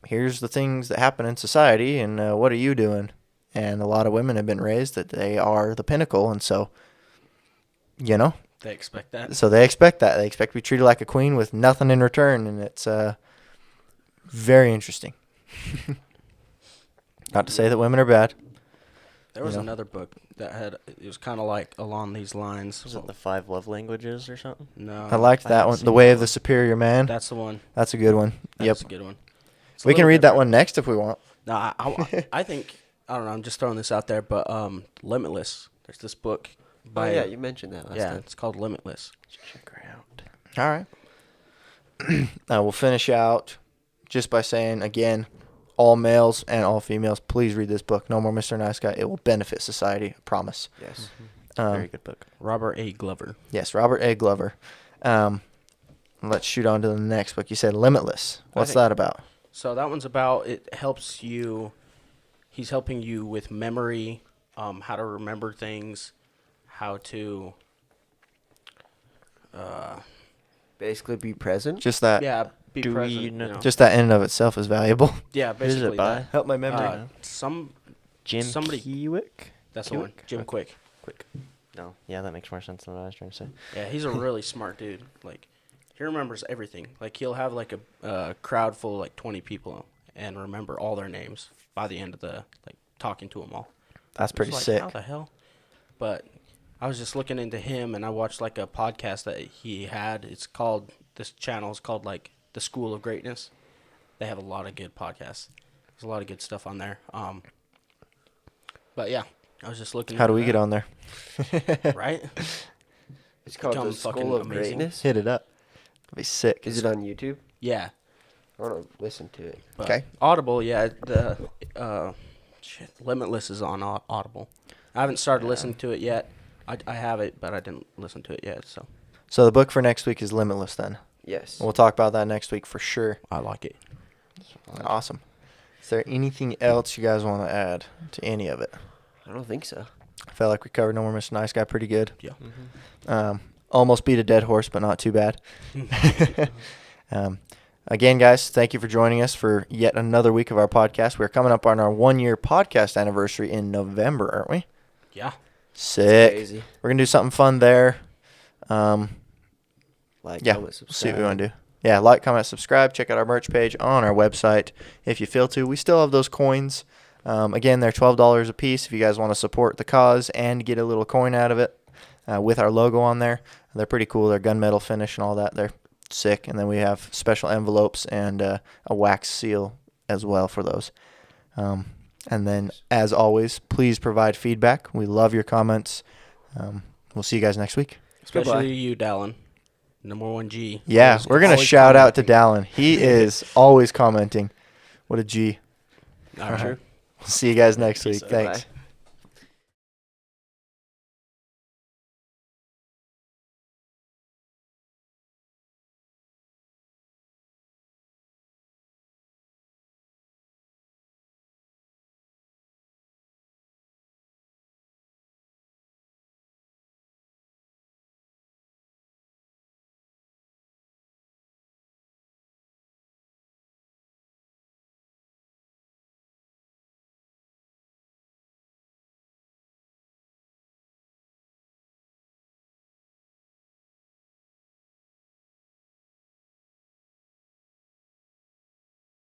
here's the things that happen in society, and what are you doing? And a lot of women have been raised that they are the pinnacle, and so, you know. They expect that. So they expect that. They expect to be treated like a queen with nothing in return, and it's very interesting. Not to say that women are bad. There was another book that it was kind of like along these lines. Was it the 5 love languages or something? No. I liked that one, The Way of the Superior Man. That's the one. That's a good one. That's a good one. We can read that one next if we want. No, I think, I don't know, I'm just throwing this out there, but Limitless. There's this book by... Oh, yeah, you mentioned that last time. It's called Limitless. Check her out. All right. We'll finish out just by saying, again, all males and all females, please read this book. No More Mr. Nice Guy. It will benefit society. I promise. Yes. Very good book. Robert A. Glover. Yes, Robert A. Glover. Let's shoot on to the next book. You said Limitless. What's that about? So that one's about, it helps you, he's helping you with memory, how to remember things, how to... Basically, be present. Just that. Yeah, be Do present. we You know- know. Just that in and of itself is valuable. Yeah, Who does basically it by? that. Help my memory. Somebody- Kewick? That's the one. Jim Quick. No. Yeah, that makes more sense than what I was trying to say. Yeah, he's a really smart dude. Like, he remembers everything. Like, he'll have like a crowd full of like 20 people and remember all their names by the end of the talking to them all. That's pretty It's like, sick. How the hell? But I was just looking into him, and I watched like a podcast that he had. This channel is called like The School of Greatness. They have a lot of good podcasts. There's a lot of good stuff on there. But yeah, I was just looking. How do we get on there? Right? It's called Become The School fucking of amazing. Greatness. Hit it up. That'd be sick. Is it on YouTube? Yeah. I want to listen to it. But Okay. Audible, yeah. Limitless is on Audible. I haven't started listening to it yet. I have it, but I didn't listen to it yet. So the book for next week is Limitless then. Yes. We'll talk about that next week for sure. I like it. Awesome. Is there anything else you guys want to add to any of it? I don't think so. I felt like we covered No More Mr. Nice Guy pretty good. Yeah. Almost beat a dead horse, but not too bad. Again, guys, thank you for joining us for yet another week of our podcast. We're coming up on our 1-year podcast anniversary in November, aren't we? Yeah. Sick. Crazy. We're going to do something fun there. Like, Yeah, comment, we'll see subscribe. what we want to do. Yeah, like, comment, subscribe. Check out our merch page on our website if you feel to. We still have those coins. Again, they're $12 a piece if you guys want to support the cause and get a little coin out of it with our logo on there. They're pretty cool. They're gunmetal finish and all that. They're sick. And then we have special envelopes and a wax seal as well for those. And then, as always, please provide feedback. We love your comments. We'll see you guys next week. Especially Goodbye. you, Dallin. Number 1G. Yeah, Always- we're going to always shout out to commenting. Dallin. He is always commenting. What a G. Not true. We'll see you guys next Peace week. out. Thanks. Bye.